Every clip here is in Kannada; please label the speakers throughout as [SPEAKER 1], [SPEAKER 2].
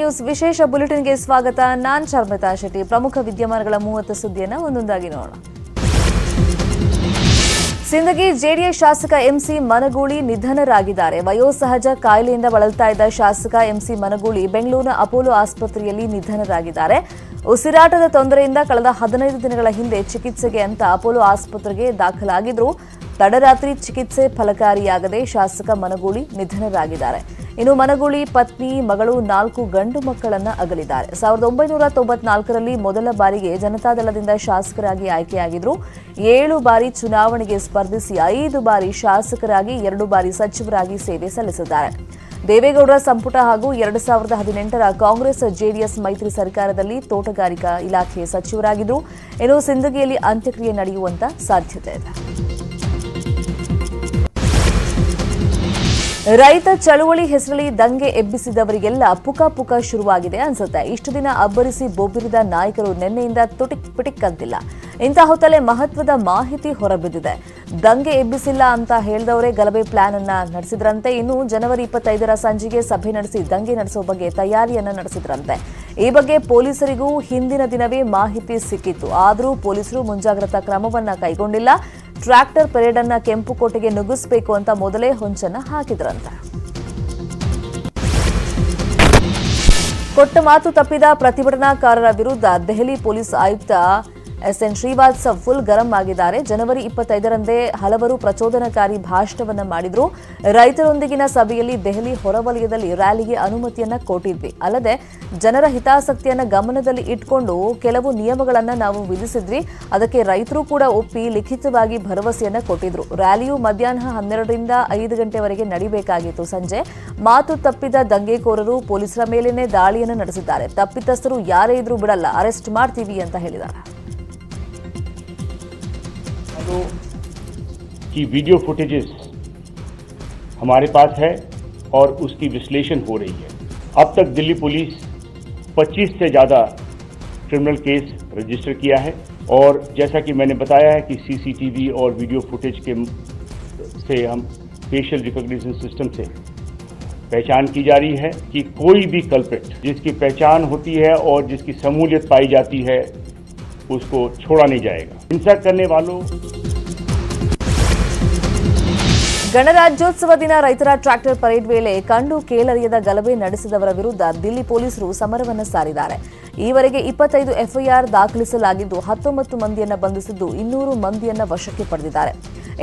[SPEAKER 1] ನ್ಯೂಸ್ ವಿಶೇಷ ಬುಲೆಟಿನ್ಗೆ ಸ್ವಾಗತ. ನಾನು ಶರ್ಮಿತಾ ಶೆಟ್ಟಿ. ಪ್ರಮುಖ ವಿದ್ಯಮಾನಗಳ 30 ಸುದ್ದಿಯನ್ನು ಒಂದೊಂದಾಗಿ ನೋಡೋಣ. ಸಿಂದಗಿ ಜೆಡಿಎಸ್ ಶಾಸಕ ಎಂಸಿ ಮನಗೂಳಿ ನಿಧನರಾಗಿದ್ದಾರೆ. ವಯೋಸಹಜ ಕಾಯಿಲೆಯಿಂದ ಬಳಲ್ತಾ ಇದ್ದ ಶಾಸಕ ಎಂಸಿ ಮನಗೂಳಿ ಬೆಂಗಳೂರಿನ ಅಪೋಲೋ ಆಸ್ಪತ್ರೆಯಲ್ಲಿ ನಿಧನರಾಗಿದ್ದಾರೆ. ಉಸಿರಾಟದ ತೊಂದರೆಯಿಂದ ಕಳೆದ 15 ದಿನಗಳ ಹಿಂದೆ ಚಿಕಿತ್ಸೆಗೆ ಅಂತ ಅಪೋಲೋ ಆಸ್ಪತ್ರೆಗೆ ದಾಖಲಾಗಿದ್ರು. ತಡರಾತ್ರಿ ಚಿಕಿತ್ಸೆ ಫಲಕಾರಿಯಾಗದೆ ಶಾಸಕ ಮನಗೂಳಿ ನಿಧನರಾಗಿದ್ದಾರೆ. ಇನ್ನು ಮನಗೂಳಿ ಪತ್ನಿ, ಮಗಳು 4 ಗಂಡು ಮಕ್ಕಳನ್ನ ಅಗಲಿದ್ದಾರೆ. 1994ರಲ್ಲಿ ಮೊದಲ ಬಾರಿಗೆ ಜನತಾದಳದಿಂದ ಶಾಸಕರಾಗಿ ಆಯ್ಕೆಯಾಗಿದ್ರು. 7 ಬಾರಿ ಚುನಾವಣೆಗೆ ಸ್ಪರ್ಧಿಸಿ 5 ಬಾರಿ ಶಾಸಕರಾಗಿ 2 ಬಾರಿ ಸಚಿವರಾಗಿ ಸೇವೆ ಸಲ್ಲಿಸಿದ್ದಾರೆ. ದೇವೇಗೌಡರ ಸಂಪುಟ ಹಾಗೂ 2018ರ ಕಾಂಗ್ರೆಸ್ ಜೆಡಿಎಸ್ ಮೈತ್ರಿ ಸರ್ಕಾರದಲ್ಲಿ ತೋಟಗಾರಿಕಾ ಇಲಾಖೆ ಸಚಿವರಾಗಿದ್ದು, ಇನ್ನು ಸಿಂದಗಿಯಲ್ಲಿ ಅಂತ್ಯಕ್ರಿಯೆ ನಡೆಯುವಂತ ಸಾಧ್ಯತೆ ಇದೆ. ರೈತ ಚಳುವಳಿ ಹೆಸರಲ್ಲಿ ದಂಗೆ ಎಬ್ಬಿಸಿದವರಿಗೆಲ್ಲ ಪುಕ ಶುರುವಾಗಿದೆ ಅನ್ಸುತ್ತೆ. ಇಷ್ಟು ದಿನ ಅಬ್ಬರಿಸಿ ಬೊಬ್ಬಿರಿದ ನಾಯಕರು ನಿನ್ನೆಯಿಂದ ಪಿಟಿಕ್ ಅಂತಿಲ್ಲ. ಇಂಥ ಹೊತ್ತಲ್ಲೇ ಮಹತ್ವದ ಮಾಹಿತಿ ಹೊರಬಿದ್ದಿದೆ. ದಂಗೆ ಎಬ್ಬಿಸಿಲ್ಲ ಅಂತ ಹೇಳಿದವರೇ ಗಲಭೆ ಪ್ಲಾನ್ ಅನ್ನ ನಡೆಸಿದ್ರಂತೆ. ಇನ್ನು ಜನವರಿ 25ರ ಸಂಜೆಗೆ ಸಭೆ ನಡೆಸಿ ದಂಗೆ ನಡೆಸುವ ಬಗ್ಗೆ ತಯಾರಿಯನ್ನ ನಡೆಸಿದ್ರಂತೆ. ಈ ಬಗ್ಗೆ ಪೊಲೀಸರಿಗೂ ಹಿಂದಿನ ದಿನವೇ ಮಾಹಿತಿ ಸಿಕ್ಕಿತ್ತು. ಆದರೂ ಪೊಲೀಸರು ಮುಂಜಾಗ್ರತಾ ಕ್ರಮವನ್ನ ಕೈಗೊಂಡಿಲ್ಲ. ಟ್ರ್ಯಾಕ್ಟರ್ ಪರೇಡ್ ಅನ್ನ ಕೆಂಪುಕೋಟೆಗೆ ನುಗ್ಗಿಸಬೇಕು ಅಂತ ಮೊದಲೇ ಹೊಂಚನ್ನ ಹಾಕಿದ್ರಂತೆ. ಕೊಟ್ಟ ಮಾತು ತಪ್ಪಿದ ಪ್ರತಿಭಟನಾಕಾರರ ವಿರುದ್ಧ ದೆಹಲಿ ಪೊಲೀಸ್ ಆಯುಕ್ತ ಎಸ್ಎನ್ ಶ್ರೀವಾತ್ಸವ್ ಫುಲ್ ಗರಂ ಆಗಿದ್ದಾರೆ. ಜನವರಿ 25ರಂದೇ ಹಲವರು ಪ್ರಚೋದನಕಾರಿ ಭಾಷಣವನ್ನ ಮಾಡಿದ್ರು. ರೈತರೊಂದಿಗಿನ ಸಭೆಯಲ್ಲಿ ದೆಹಲಿ ಹೊರವಲಯದಲ್ಲಿ ರ್ಯಾಲಿಗೆ ಅನುಮತಿಯನ್ನ ಕೊಟ್ಟಿದ್ವಿ. ಅಲ್ಲದೆ ಜನರ ಹಿತಾಸಕ್ತಿಯನ್ನ ಗಮನದಲ್ಲಿ ಇಟ್ಕೊಂಡು ಕೆಲವು ನಿಯಮಗಳನ್ನ ನಾವು ವಿಧಿಸಿದ್ವಿ. ಅದಕ್ಕೆ ರೈತರು ಕೂಡ ಒಪ್ಪಿ ಲಿಖಿತವಾಗಿ ಭರವಸೆಯನ್ನ ಕೊಟ್ಟಿದ್ರು. ರ್ಯಾಲಿಯು ಮಧ್ಯಾಹ್ನ 12ರಿಂದ 5 ಗಂಟೆವರೆಗೆ ನಡೀಬೇಕಾಗಿತ್ತು. ಸಂಜೆ ಮಾತು ತಪ್ಪಿದ ದಂಗೆಕೋರರು ಪೊಲೀಸರ ಮೇಲೇನೆ ದಾಳಿಯನ್ನು ನಡೆಸಿದ್ದಾರೆ. ತಪ್ಪಿತಸ್ಥರು ಯಾರೇ ಇದ್ರೂ ಬಿಡಲ್ಲ, ಅರೆಸ್ಟ್ ಮಾಡ್ತೀವಿ ಅಂತ ಹೇಳಿದ್ದಾರೆ.
[SPEAKER 2] की वीडियो फुटेजेस हमारे पास है और उसकी विश्लेषण हो रही है. अब तक दिल्ली पुलिस 25 से ज़्यादा क्रिमिनल केस रजिस्टर किया है और जैसा कि मैंने बताया है कि सीसीटीवी और वीडियो फुटेज के से हम फेशियल रिकॉग्निशन सिस्टम से पहचान की जा रही है कि कोई भी कल्प्रिट जिसकी पहचान होती है और जिसकी शमूलियत पाई जाती है उसको छोड़ा नहीं जाएगा. हिंसा करने वालों
[SPEAKER 1] ಗಣರಾಜ್ಯೋತ್ಸವ ದಿನ ರೈತರ ಟ್ರ್ಯಾಕ್ಟರ್ ಪರೇಡ್ ವೇಳೆ ಕಂಡು ಕೇಳರಿಯದ ಗಲಭೆ ನಡೆಸಿದವರ ವಿರುದ್ಧ ದಿಲ್ಲಿ ಪೊಲೀಸರು ಸಮರವನ್ನು ಸಾರಿದ್ದಾರೆ. ಈವರೆಗೆ 25 ಎಫ್ಐಆರ್ ದಾಖಲಿಸಲಾಗಿದ್ದು 19 ಮಂದಿಯನ್ನ ಬಂಧಿಸಿದ್ದು 200 ಮಂದಿಯನ್ನ ವಶಕ್ಕೆ ಪಡೆದಿದ್ದಾರೆ.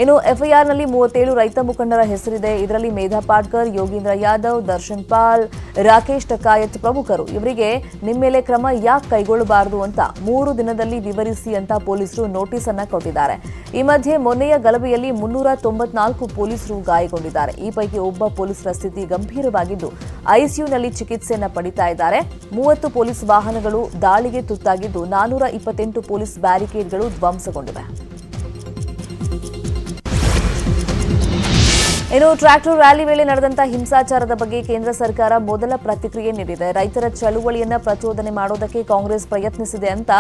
[SPEAKER 1] ಇನ್ನು ಎಫ್ಐಆರ್ನಲ್ಲಿ 37 ರೈತ ಮುಖಂಡರ ಹೆಸರಿದೆ. ಇದರಲ್ಲಿ ಮೇಧಾ ಪಾಟ್ಕರ್, ಯೋಗೀಂದ್ರ ಯಾದವ್, ದರ್ಶನ್ ಪಾಲ್, ರಾಕೇಶ್ ಟಕಾಯತ್ ಪ್ರಮುಖರು. ಇವರಿಗೆ ನಿಮ್ಮ ಮೇಲೆ ಕ್ರಮ ಯಾಕೆ ಕೈಗೊಳ್ಳಬಾರದು ಅಂತ 3 ದಿನದಲ್ಲಿ ವಿವರಿಸಿ ಅಂತ ಪೊಲೀಸರು ನೋಟಿಸ್ ಅನ್ನ ಕೊಟ್ಟಿದ್ದಾರೆ. ಈ ಮಧ್ಯೆ ಮೊನ್ನೆಯ ಗಲಭೆಯಲ್ಲಿ 394 ಪೊಲೀಸರು ಗಾಯಗೊಂಡಿದ್ದಾರೆ. ಈ ಪೈಕಿ ಒಬ್ಬ ಪೊಲೀಸರ ಸ್ಥಿತಿ ಗಂಭೀರವಾಗಿದ್ದು ಐಸಿಯುನಲ್ಲಿ ಚಿಕಿತ್ಸೆಯನ್ನ ಪಡಿತಾ ಇದ್ದಾರೆ. 30 ಪೊಲೀಸ್ ವಾಹನಗಳು ದಾಳಿಗೆ ತುತ್ತಾಗಿದ್ದು 428 ಪೊಲೀಸ್ ಬ್ಯಾರಿಕೇಡ್ಗಳು ಧ್ವಂಸಗೊಂಡಿವೆ. ಇನ್ನು ಟ್ರ್ಯಾಕ್ಟರ್ ರ್ಯಾಲಿ ವೇಳೆ ನಡೆದಂತಹ ಹಿಂಸಾಚಾರದ ಬಗ್ಗೆ ಕೇಂದ್ರ ಸರ್ಕಾರ ಮೊದಲ ಪ್ರತಿಕ್ರಿಯೆ ನೀಡಿದೆ. ರೈತರ ಚಳುವಳಿಯನ್ನ ಪ್ರಚೋದನೆ ಮಾಡೋದಕ್ಕೆ ಕಾಂಗ್ರೆಸ್ ಪ್ರಯತ್ನಿಸಿದೆ ಅಂತ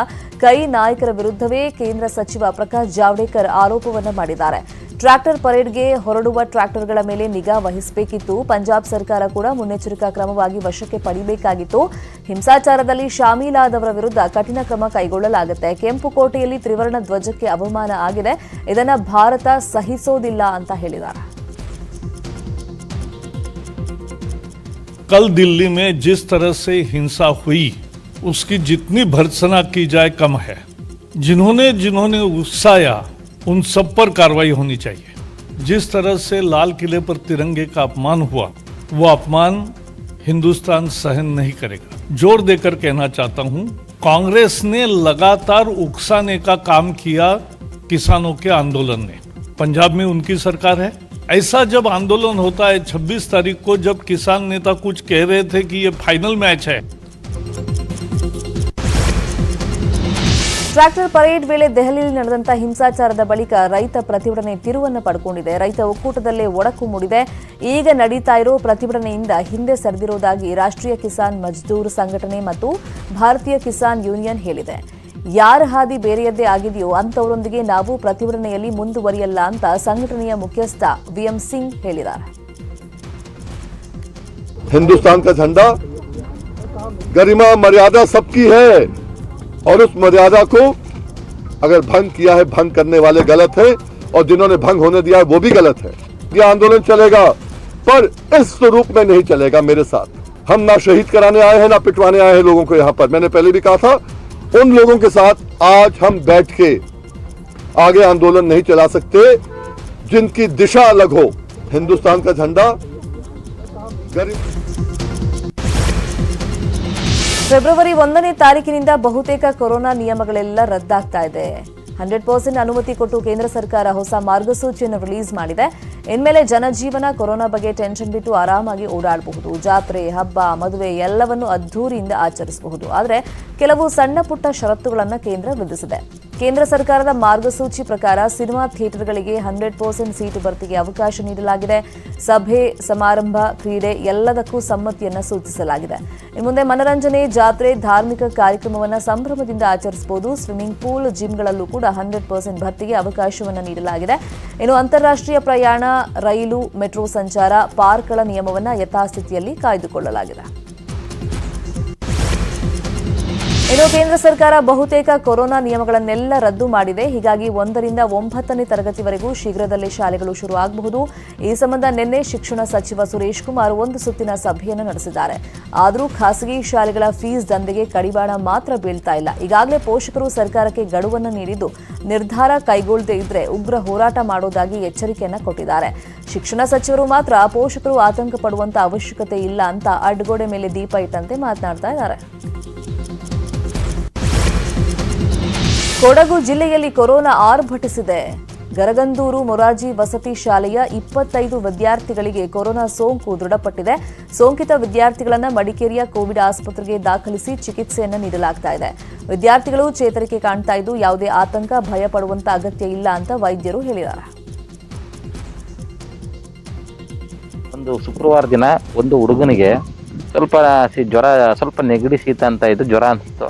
[SPEAKER 1] ಕೈ ನಾಯಕರ ವಿರುದ್ಧವೇ ಕೇಂದ್ರ ಸಚಿವ ಪ್ರಕಾಶ್ ಜಾವಡೇಕರ್ ಆರೋಪವನ್ನ ಮಾಡಿದ್ದಾರೆ. ಟ್ರ್ಯಾಕ್ಟರ್ ಪರೇಡ್ಗೆ ಹೊರಡುವ ಟ್ರ್ಯಾಕ್ಟರ್ಗಳ ಮೇಲೆ ನಿಗಾ ವಹಿಸಬೇಕಿತ್ತು. ಪಂಜಾಬ್ ಸರ್ಕಾರ ಕೂಡ ಮುನ್ನೆಚ್ಚರಿಕಾ ಕ್ರಮವಾಗಿ ವಶಕ್ಕೆ ಪಡೆಯಬೇಕಾಗಿತ್ತು. ಹಿಂಸಾಚಾರದಲ್ಲಿ ಶಾಮೀಲಾದವರ ವಿರುದ್ಧ ಕಠಿಣ ಕ್ರಮ ಕೈಗೊಳ್ಳಲಾಗುತ್ತೆ. ಕೆಂಪುಕೋಟೆಯಲ್ಲಿ ತ್ರಿವರ್ಣ ಧ್ವಜಕ್ಕೆ ಅವಮಾನ ಆಗಿದೆ. ಇದನ್ನ ಭಾರತ ಸಹಿಸೋದಿಲ್ಲ ಅಂತ ಹೇಳಿದ್ದಾರೆ.
[SPEAKER 3] कल दिल्ली में जिस तरह से हिंसा हुई उसकी जितनी भर्त्सना की जाए कम है. जिन्होंने उकसाया उन सब पर कार्रवाई होनी चाहिए. जिस तरह से लाल किले पर तिरंगे का अपमान हुआ वो अपमान हिंदुस्तान सहन नहीं करेगा. जोर देकर कहना चाहता हूं, कांग्रेस ने लगातार उकसाने का काम किया किसानों के आंदोलन ने. पंजाब में उनकी सरकार है. ऐसा जब आंदोलन होता है 26 तारीख को जब किसान नेता कुछ कह रहे थे कि ये फाइनल मैच है.
[SPEAKER 1] ಟ್ರ್ಯಾಕ್ಟರ್ ಪರೇಡ್ ವೇಳೆ ದೆಹಲಿಯಲ್ಲಿ ನಡೆದಂತಹ ಹಿಂಸಾಚಾರದ ಬಳಿಕ ರೈತ ಪ್ರತಿಭಟನೆ ತಿರುವನ್ನು ಪಡ್ಕೊಂಡಿದೆ. ರೈತ ಒಕ್ಕೂಟದಲ್ಲೇ ಒಡಕು ಮೂಡಿದೆ. ಈಗ ನಡೀತಾ ಇರೋ ಪ್ರತಿಭಟನೆಯಿಂದ ಹಿಂದೆ ಸರಿದಿರುವುದಾಗಿ ರಾಷ್ಟ್ರೀಯ ಕಿಸಾನ್ ಮಜ್ದೂರ್ ಸಂಘಟನೆ ಮತ್ತು ಭಾರತೀಯ ಕಿಸಾನ್ ಯೂನಿಯನ್ ಹೇಳಿದೆ. ಯಾರ ಹಾದಿ ಬೇರೆಯದ್ದೇ ಆಗಿದೆಯೋ ಅಂತವರೊಂದಿಗೆ ನಾವು ಪ್ರತಿಭಟನೆಯಲ್ಲಿ ಮುಂದುವರಿಯಲ್ಲ ಅಂತ ಸಂಘಟನೆಯ ಮುಖ್ಯಸ್ಥ ವಿಎಂ ಸಿಂಗ್ ಹೇಳಿದ್ದಾರೆ.
[SPEAKER 4] हिंदुस्तान का झंडा गरिमा मर्यादा सबकी है और उस मर्यादा को अगर भंग किया है, भंग करने वाले गलत है और जिन्होंने भंग होने दिया है वो भी गलत है। यह आंदोलन चलेगा पर इस स्वरूप में नहीं चलेगा। मेरे साथ हम ना शहीद कराने आए हैं ना पिटवाने आए हैं लोगों को। यहां पर मैंने पहले भी कहा था, उन लोगों के साथ आज हम बैठ के आगे आंदोलन नहीं चला सकते जिनकी दिशा अलग हो। हिंदुस्तान का झंडा
[SPEAKER 1] ಫೆಬ್ರವರಿ 1ನೇ ತಾರೀಕಿನಿಂದ ಬಹುತೇಕ ಕೊರೋನಾ ನಿಯಮಗಳೆಲ್ಲ ರದ್ದಾಗ್ತಾ ಇದೆ. 100% ಅನುಮತಿ ಕೊಟ್ಟು ಕೇಂದ್ರ ಸರ್ಕಾರ ಹೊಸ ಮಾರ್ಗಸೂಚಿಯನ್ನು ರಿಲೀಸ್ ಮಾಡಿದೆ. ಇನ್ಮೇಲೆ ಜನಜೀವನ ಕೊರೋನಾ ಬಗ್ಗೆ ಟೆನ್ಷನ್ ಬಿಟ್ಟು ಆರಾಮಾಗಿ ಓಡಾಡಬಹುದು. ಜಾತ್ರೆ, ಹಬ್ಬ, ಮದುವೆ ಎಲ್ಲವನ್ನು ಅದ್ದೂರಿಯಿಂದ ಆಚರಿಸಬಹುದು. ಆದರೆ ಕೆಲವು ಸಣ್ಣ ಪುಟ್ಟ ಷರತ್ತುಗಳನ್ನು ಕೇಂದ್ರ ವಿಧಿಸಿದೆ. ಕೇಂದ್ರ ಸರ್ಕಾರದ ಮಾರ್ಗಸೂಚಿ ಪ್ರಕಾರ ಸಿನಿಮಾ ಥಿಯೇಟರ್ಗಳಿಗೆ 100% ಸೀಟು ಭರ್ತಿಗೆ ಅವಕಾಶ ನೀಡಲಾಗಿದೆ. ಸಭೆ, ಸಮಾರಂಭ, ಕ್ರೀಡೆ ಎಲ್ಲದಕ್ಕೂ ಸಮ್ಮತಿಯನ್ನು ಸೂಚಿಸಲಾಗಿದೆ. ಇನ್ನು ಮುಂದೆ ಮನರಂಜನೆ, ಜಾತ್ರೆ, ಧಾರ್ಮಿಕ ಕಾರ್ಯಕ್ರಮವನ್ನು ಸಂಭ್ರಮದಿಂದ ಆಚರಿಸಬಹುದು. ಸ್ವಿಮ್ಮಿಂಗ್ ಪೂಲ್, ಜಿಮ್ಗಳಲ್ಲೂ ಕೂಡ 100% ಭರ್ತಿಗೆ ಅವಕಾಶವನ್ನು ನೀಡಲಾಗಿದೆ. ಇನ್ನು ಅಂತಾರಾಷ್ಟ್ರೀಯ ಪ್ರಯಾಣ, ರೈಲು, ಮೆಟ್ರೋ ಸಂಚಾರ, ಪಾರ್ಕ್ಗಳ ನಿಯಮವನ್ನು ಯಥಾಸ್ಥಿತಿಯಲ್ಲಿ ಕಾಯ್ದುಕೊಳ್ಳಲಾಗಿದೆ. ಇನ್ನು ಕೇಂದ್ರ ಸರ್ಕಾರ ಬಹುತೇಕ ಕೊರೋನಾ ನಿಯಮಗಳನ್ನೆಲ್ಲ ರದ್ದು ಮಾಡಿದೆ. ಹೀಗಾಗಿ 1ರಿಂದ 9ನೇ ತರಗತಿವರೆಗೂ ಶೀಘ್ರದಲ್ಲೇ ಶಾಲೆಗಳು ಶುರು ಆಗಬಹುದು. ಈ ಸಂಬಂಧ ನಿನ್ನೆ ಶಿಕ್ಷಣ ಸಚಿವ ಸುರೇಶ್ ಕುಮಾರ್ ಒಂದು ಸುತ್ತಿನ ಸಭೆಯನ್ನು ನಡೆಸಿದ್ದಾರೆ. ಆದರೂ ಖಾಸಗಿ ಶಾಲೆಗಳ ಫೀಸ್ ದಂಧೆಗೆ ಕಡಿವಾಣ ಮಾತ್ರ ಬೀಳ್ತಾ ಇಲ್ಲ. ಈಗಾಗಲೇ ಪೋಷಕರು ಸರ್ಕಾರಕ್ಕೆ ಗಡುವನ್ನು ನೀಡಿದ್ದು ನಿರ್ಧಾರ ಕೈಗೊಳ್ಳದೇ ಇದ್ರೆ ಉಗ್ರ ಹೋರಾಟ ಮಾಡೋದಾಗಿ ಎಚ್ಚರಿಕೆಯನ್ನ ಕೊಟ್ಟಿದ್ದಾರೆ. ಶಿಕ್ಷಣ ಸಚಿವರು ಮಾತ್ರ ಪೋಷಕರು ಆತಂಕ ಪಡುವಂತ ಅವಶ್ಯಕತೆ ಇಲ್ಲ ಅಂತ ಅಡ್ಗೋಡೆ ಮೇಲೆ ದೀಪ ಇಟ್ಟಂತೆ ಮಾತನಾಡ್ತಾ ಇದ್ದಾರೆ. ಕೊಡಗು ಜಿಲ್ಲೆಯಲ್ಲಿ ಕೊರೋನಾ ಆರ್ಭಟಿಸಿದೆ. ಗರಗಂದೂರು ಮೊರಾರ್ಜಿ ವಸತಿ ಶಾಲೆಯ 25 ವಿದ್ಯಾರ್ಥಿಗಳಿಗೆ ಕೊರೋನಾ ಸೋಂಕು ದೃಢಪಟ್ಟಿದೆ. ಸೋಂಕಿತ ವಿದ್ಯಾರ್ಥಿಗಳನ್ನು ಮಡಿಕೇರಿಯ ಕೋವಿಡ್ ಆಸ್ಪತ್ರೆಗೆ ದಾಖಲಿಸಿ ಚಿಕಿತ್ಸೆಯನ್ನು ನೀಡಲಾಗ್ತಾ ಇದೆ. ವಿದ್ಯಾರ್ಥಿಗಳು ಚೇತರಿಕೆ ಕಾಣ್ತಾ ಇದ್ದು ಯಾವುದೇ ಆತಂಕ, ಭಯ ಪಡುವಂತ ಅಗತ್ಯ ಇಲ್ಲ ಅಂತ ವೈದ್ಯರು ಹೇಳಿದ್ದಾರೆ.
[SPEAKER 5] ಒಂದು ಶುಕ್ರವಾರ ದಿನ ಒಂದು ಹುಡುಗನಿಗೆ ಸ್ವಲ್ಪ ಜ್ವರ, ಸ್ವಲ್ಪ ನೆಗಡಿ, ಶೀತ ಅಂತ ಇದ್ದು ಜ್ವರ ಅನಿಸ್ತು.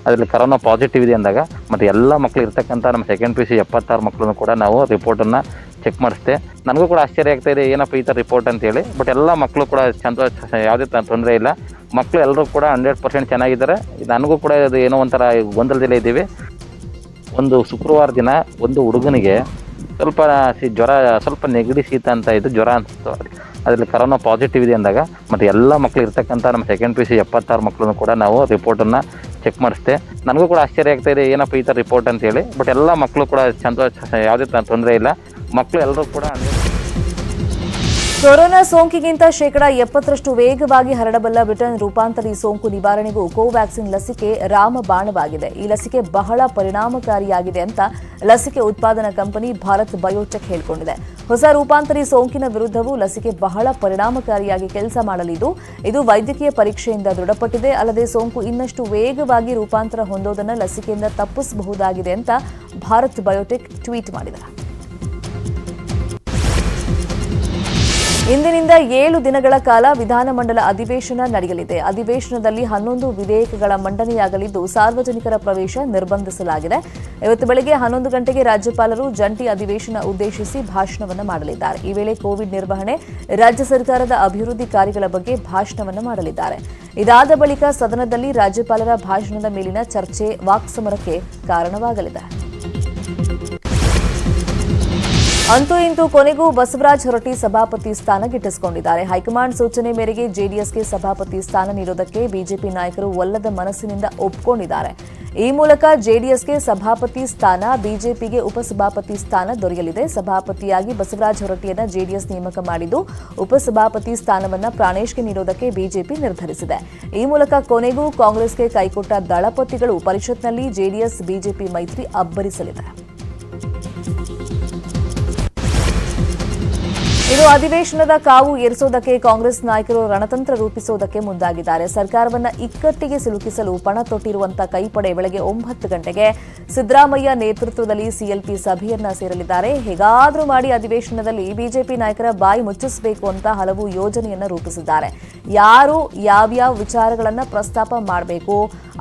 [SPEAKER 5] ಅದರಲ್ಲಿ ಕರೋನಾ ಪಾಸಿಟಿವ್ ಇದೆ ಅಂದಾಗ ಮತ್ತು ಎಲ್ಲ ಮಕ್ಕಳು ಇರ್ತಕ್ಕಂಥ ನಮ್ಮ ಸೆಕೆಂಡ್ PUC 76 ಮಕ್ಕಳನ್ನು ಕೂಡ ನಾವು ರಿಪೋರ್ಟನ್ನು ಚೆಕ್ ಮಾಡಿಸ್ದೆ. ನನಗೂ ಕೂಡ ಆಶ್ಚರ್ಯ ಆಗ್ತಾ ಇದೆ, ಏನಪ್ಪ ಈ ಥರ ರಿಪೋರ್ಟ್ ಅಂತೇಳಿ. ಬಟ್ ಎಲ್ಲ ಮಕ್ಕಳು ಕೂಡ ಯಾವುದೇ ತೊಂದರೆ ಇಲ್ಲ. ಮಕ್ಕಳು ಎಲ್ಲರೂ ಕೂಡ 100% ಚೆನ್ನಾಗಿದ್ದಾರೆ. ನನಗೂ ಕೂಡ ಇದು ಏನೋ ಒಂಥರ ಗೊಂದಲದಲ್ಲೇ ಇದ್ದೀವಿ. ಒಂದು ಶುಕ್ರವಾರ ದಿನ ಒಂದು ಹುಡುಗನಿಗೆ ಸ್ವಲ್ಪ ಜ್ವರ, ಸ್ವಲ್ಪ ನೆಗಡಿ, ಶೀತ ಅಂತ ಇದ್ದು ಜ್ವರ ಅನಿಸ್ತು. ಅದರಲ್ಲಿ ಕರೋನಾ ಪಾಸಿಟಿವ್ ಇದೆ ಅಂದಾಗ ಮತ್ತು ಎಲ್ಲ ಮಕ್ಕಳು ಇರ್ತಕ್ಕಂಥ ನಮ್ಮ ಸೆಕೆಂಡ್ PUC 76 ಮಕ್ಕಳನ್ನು ಕೂಡ ನಾವು ರಿಪೋರ್ಟನ್ನು ಚೆಕ್ ಮಾಡಿಸ್ದೆ. ನನಗೂ ಕೂಡ ಆಶ್ಚರ್ಯ ಆಗ್ತಾ ಇದೆ, ಏನಪ್ಪ ಈ ಥರ ರಿಪೋರ್ಟ್ ಅಂತೇಳಿ. ಬಟ್ ಎಲ್ಲ ಮಕ್ಕಳು ಕೂಡ ಯಾವುದೇ ತೊಂದರೆ ಇಲ್ಲ. ಮಕ್ಕಳು ಎಲ್ಲರೂ ಕೂಡ
[SPEAKER 1] ಕೊರೋನಾ ಸೋಂಕಿಗಿಂತ 70% ವೇಗವಾಗಿ ಹರಡಬಲ್ಲ ಬ್ರಿಟನ್ ರೂಪಾಂತರಿ ಸೋಂಕು ನಿವಾರಣೆಗೂ ಕೋವ್ಯಾಕ್ಸಿನ್ ಲಸಿಕೆ ರಾಮಬಾಣವಾಗಿದೆ. ಈ ಲಸಿಕೆ ಬಹಳ ಪರಿಣಾಮಕಾರಿಯಾಗಿದೆ ಅಂತ ಲಸಿಕೆ ಉತ್ಪಾದನಾ ಕಂಪನಿ ಭಾರತ್ ಬಯೋಟೆಕ್ ಹೇಳಿಕೊಂಡಿದೆ. ಹೊಸ ರೂಪಾಂತರಿ ಸೋಂಕಿನ ವಿರುದ್ಧವೂ ಲಸಿಕೆ ಬಹಳ ಪರಿಣಾಮಕಾರಿಯಾಗಿ ಕೆಲಸ ಮಾಡಲಿದ್ದು ಇದು ವೈದ್ಯಕೀಯ ಪರೀಕ್ಷೆಯಿಂದ ದೃಢಪಟ್ಟಿದೆ. ಅಲ್ಲದೆ ಸೋಂಕು ಇನ್ನಷ್ಟು ವೇಗವಾಗಿ ರೂಪಾಂತರ ಹೊಂದೋದನ್ನು ಲಸಿಕೆಯಿಂದ ತಪ್ಪಿಸಬಹುದಾಗಿದೆ ಅಂತ ಭಾರತ್ ಬಯೋಟೆಕ್ ಟ್ವೀಟ್ ಮಾಡಿದೆ. ಇಂದಿನಿಂದ 7 ದಿನಗಳ ಕಾಲ ವಿಧಾನಮಂಡಲ ಅಧಿವೇಶನ ನಡೆಯಲಿದೆ. ಅಧಿವೇಶನದಲ್ಲಿ 11 ವಿಧೇಯಕಗಳ ಮಂಡನೆಯಾಗಲಿದ್ದು ಸಾರ್ವಜನಿಕರ ಪ್ರವೇಶ ನಿರ್ಬಂಧಿಸಲಾಗಿದೆ. ಇವತ್ತು ಬೆಳಗ್ಗೆ 11 ಗಂಟೆಗೆ ರಾಜ್ಯಪಾಲರು ಜಂಟಿ ಅಧಿವೇಶನ ಉದ್ದೇಶಿಸಿ ಭಾಷಣವನ್ನು ಮಾಡಲಿದ್ದಾರೆ. ಈ ವೇಳೆ ಕೋವಿಡ್ ನಿರ್ವಹಣೆ, ರಾಜ್ಯ ಸರ್ಕಾರದ ಅಭಿವೃದ್ಧಿ ಕಾರ್ಯಗಳ ಬಗ್ಗೆ ಭಾಷಣವನ್ನು ಮಾಡಲಿದ್ದಾರೆ. ಇದಾದ ಬಳಿಕ ಸದನದಲ್ಲಿ ರಾಜ್ಯಪಾಲರ ಭಾಷಣದ ಮೇಲಿನ ಚರ್ಚೆ ವಾಕ್ಸಮರಕ್ಕೆ ಕಾರಣವಾಗಲಿದೆ. ಅಂತೂ ಇಂತೂ ಕೊನೆಗೂ ಬಸವರಾಜ ಹೊರಟ್ಟಿ ಸಭಾಪತಿ ಸ್ಥಾನ ಗಿಟ್ಟಿಸಿಕೊಂಡಿದ್ದಾರೆ. ಹೈಕಮಾಂಡ್ ಸೂಚನೆ ಮೇರೆಗೆ ಜೆಡಿಎಸ್ಗೆ ಸಭಾಪತಿ ಸ್ಥಾನ ನೀಡೋದಕ್ಕೆ ಬಿಜೆಪಿ ನಾಯಕರು ಒಲ್ಲದ ಮನಸ್ಸಿನಿಂದ ಒಪ್ಪಿಕೊಂಡಿದ್ದಾರೆ. ಈ ಮೂಲಕ ಜೆಡಿಎಸ್ಗೆ ಸಭಾಪತಿ ಸ್ಥಾನ, ಬಿಜೆಪಿಗೆ ಉಪಸಭಾಪತಿ ಸ್ಥಾನ ದೊರೆಯಲಿದೆ. ಸಭಾಪತಿಯಾಗಿ ಬಸವರಾಜ ಹೊರಟ್ಟಿಯನ್ನ ಜೆಡಿಎಸ್ ನೇಮಕ ಮಾಡಿದ್ದು ಉಪಸಭಾಪತಿ ಸ್ಥಾನವನ್ನು ಪ್ರಾಣೇಶ್ಗೆ ನೀಡೋದಕ್ಕೆ ಬಿಜೆಪಿ ನಿರ್ಧರಿಸಿದೆ. ಈ ಮೂಲಕ ಕೊನೆಗೂ ಕಾಂಗ್ರೆಸ್ಗೆ ಕೈಕೊಟ್ಟ ದಳಪತಿಗಳು ಪರಿಷತ್ನಲ್ಲಿ ಜೆಡಿಎಸ್ ಬಿಜೆಪಿ ಮೈತ್ರಿ ಅಬ್ಬರಿಸಲಿದೆ. ಇದು ಅಧಿವೇಶನದ ಕಾವು ಏರಿಸೋದಕ್ಕೆ ಕಾಂಗ್ರೆಸ್ ನಾಯಕರು ರಣತಂತ್ರ ರೂಪಿಸೋದಕ್ಕೆ ಮುಂದಾಗಿದ್ದಾರೆ. ಸರ್ಕಾರವನ್ನ ಇಕ್ಕಟ್ಟಿಗೆ ಸಿಲುಕಿಸಲು ಪಣ ತೊಟ್ಟಿರುವಂತಹ ಕೈಪಡೆ ಬೆಳಗ್ಗೆ 9 ಗಂಟೆಗೆ ಸಿದ್ದರಾಮಯ್ಯ ನೇತೃತ್ವದಲ್ಲಿ ಸಿಎಲ್ಪಿ ಸಭೆಯನ್ನ ಸೇರಲಿದ್ದಾರೆ. ಹೇಗಾದರೂ ಮಾಡಿ ಅಧಿವೇಶನದಲ್ಲಿ ಬಿಜೆಪಿ ನಾಯಕರ ಬಾಯಿ ಮುಚ್ಚಿಸಬೇಕು ಅಂತ ಹಲವು ಯೋಜನೆಯನ್ನ ರೂಪಿಸಿದ್ದಾರೆ. ಯಾರು ಯಾವ್ಯಾವ ವಿಚಾರಗಳನ್ನ ಪ್ರಸ್ತಾಪ ಮಾಡಬೇಕು,